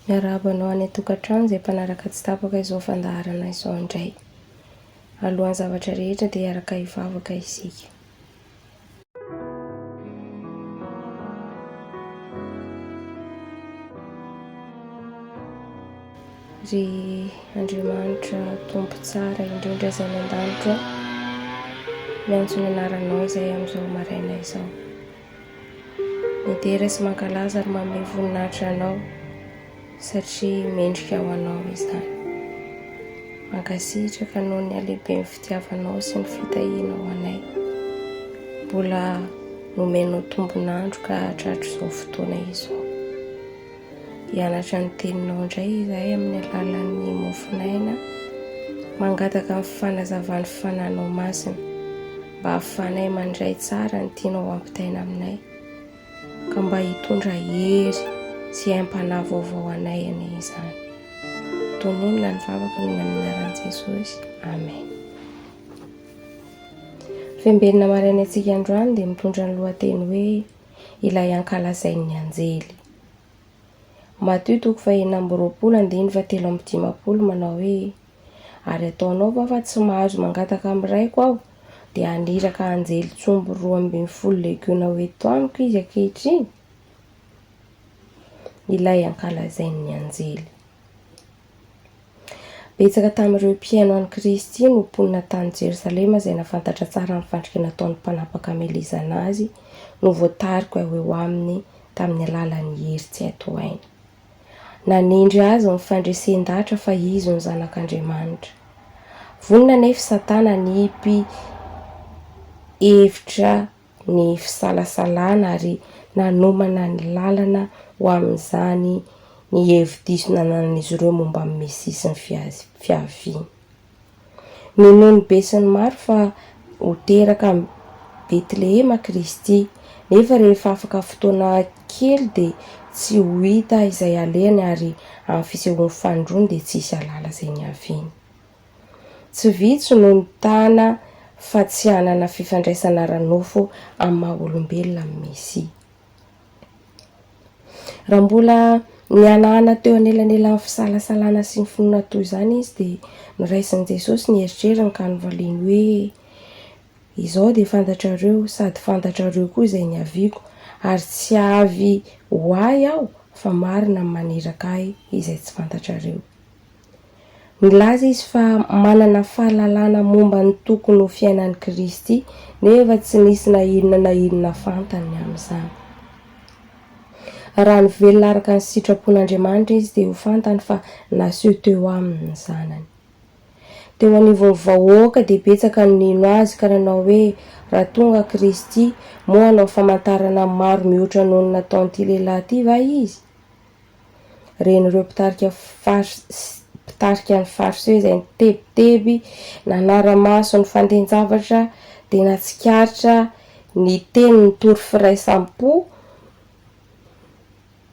Miarabanao any tokantrano izay mpanaraka tsy tapaka izao fandaharana izao indray. Alohan'ny zavatra rehetra dia araka hivavaka isika. Ry Andriamanitra tompo tsara indrindra izay an-danitra, miantso ny anaranao izay amin'izao maraina izao. Midera sy mankalaza ary manome voninahitra anao satria mendrika ho anao izany. Mankasitraka noho ny alehibe ny fitiavanao sy ny fitahianao anay. Mbola nomenao tombonandro ka hatratr'izao fotoana izao. Hianatra ny teninao indray izahay amin'ny alalan'ny mofinaina, mangataka amin'ny fanazavany fananao masina, mba hahafahanay mandray tsara ny tianao ampitaina aminay, ka mba hitondra hery sy haim-panahy vaovao anay ane izany. Tononona ny vavaka ny amin'ny anaran'i Jesosy. Amen. Fembelina maraina antsika androany dia mitondra ny lohateny hoe ilay ankalazain'ny anjely. Mateo 5:20-7 manao hoe: ary ataonao fa tsy mahazo mangataka amin'ny raiko aho, dia aniraka anjely tsombo 12 legiona ho eto amiko izy ankehitriny. Ilay ankalazain'ny anjely. Betsaka tamin'ireo mpihaino an'i Kristy no mponina tany Jerosalema izay nafantatra tsara ny fandrika nataon'ny mpanapaka hamelezana azy no voatariko eo aminy tamin'ny alalan'ny hery tsy hatoaina. Nanindry azy ny fandresen-dahatra fa izy ny zanak'Andriamanitra. Vonona anefa Satana nipy hevitra ny fisalasalana ary nanomana ny lalana ho amin'izany ny hevi-diso nanan'izy ireo momba amin'ny Mesia sy ny fiaviany. Nonohy ny be sy ny maro fa ho teraka amin'ny Betlehema Kristy, nefa rehefa afaka fotoana kely dia tsy ho hita izay aleny ary amin'ny fisehoan'ny fandroany dia tsisy alala izay niaviany. Tsy vitsy no nitana fa tsy hanana fifandraisana ara-nofo amin'ny maha-olombelona amin'ny Mesia. Raha mbola nianahana teo anelanelan'ny fisalasalana sy ny finoana toy izany izy dia niraisin'i Jesosy ny eritreriny ka novaliany hoe: izao dia fantatrareo sady fantatrareo koa izay niaviako, ary tsy avy ho ahy aho fa marina maneraka ahy izay tsy fantatrareo. Nilaza izy fa manana fahalalana momba ny tokony ho fiainan'i Kristy, nefa tsy nisy na inona fantany amin'izany. Raha nivelona araka ny sitrapon'Andriamanitra izy dia ho fantany fa naseho teo aminy ny zanany. Teo anivon'ny vahoaka dia betsaka ny nino azy ka nanao hoe: raha tonga Kristy, moa hanao famantarana maro mihoatra noho ny nataon'ity lehilahy ity va izy? Ren'ireo mpitarika ny fariseo izay nitebiteby nanara-maso ny fanten-javatra dia natsikaritra ny teny ny tory firaisam-po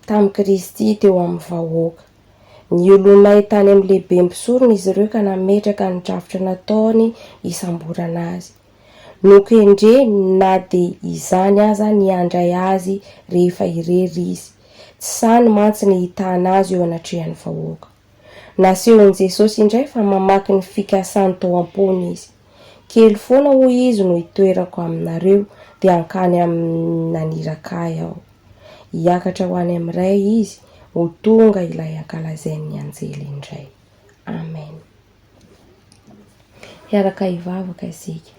tamin'i Kristy teo amin'ny vahoaka. Niolonay tany amin'ny lehibe mpisorona izy ireo ka nametraka ny drafitra nataony isamborana azy. Nokendre na dia izany aza niandray azy rehefa irery izy. Tsy sany mantsy ny hitana azy eo anatrehan'ny vahoaka. Nasehon'i Jesosy indray fa mamaky ny fikasany tao am-pony izy. Kely foana hoy izy no hitoerako aminareo dia hankany amin'ny naniraka aho. Hiakatra ho any amin'iray izy, ho tonga ilay ankalazain'ny anjely indray. Amen. Hiaraka hivavaka isika.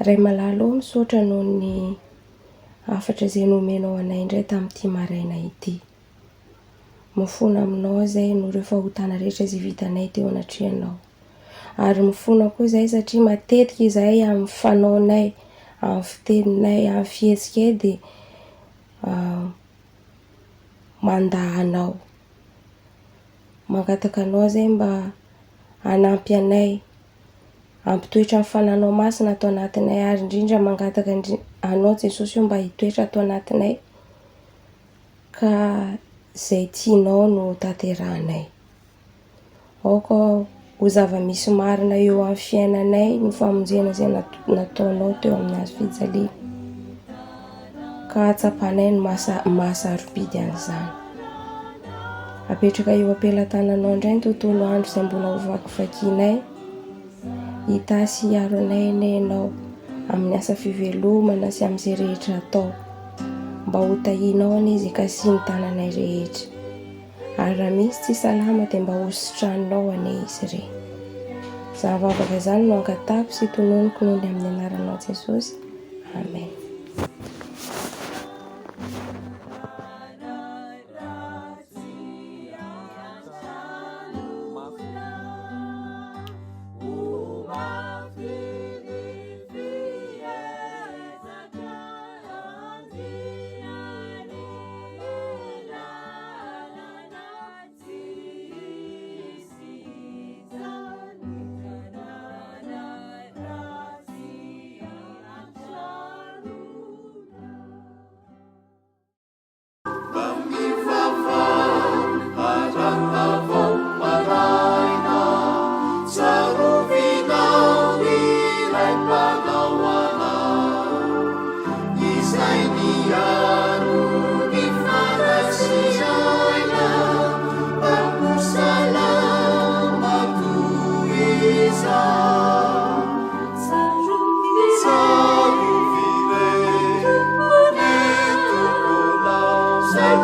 Ray malalo misaotra noho ny hafatra izay nomenao anay indray tamin'ity maraina ity. Mifona aminao izay no ireo fahotana rehetra izay vitanay teo anatrehanao. Ary mifona koa izay satria matetika izahay amin'ny fanaonay, amin'ny fiteninay, amin'ny fihetsika dia mandahanao. Mangataka anao izay mba hanampy anay, hampitoetra amin'ny fananao masina atao anatinay, ary indrindra mangataka anao Jesosy mba hitoetra atao anatinay, ka izay tianao no tanterahanay. aoka ho zava-misy marina eo amin'ny fiainanay ny famonjena izay nataonao teo amin'ny hazo fijaliana, ka atsapanay ny mahasarobidy an'izany. Apetraka eo ampelantananao indray ny tontolo andro izay mbola ho vakivakianay, hitasy hiaro anay enenao amin'ny asa fivelomana sy amin'izay rehetra atao, mba ho tahinao anie izy ka sy ny tananay rehetra, ary raha misy tsy salama dia mba ho sotranonao anie izy re. Zavavaka izany no ankatako sy tononiko noho ny amin'ny anaranao Jesosy. Amen.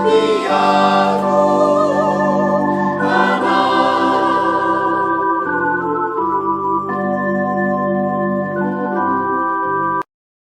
Piano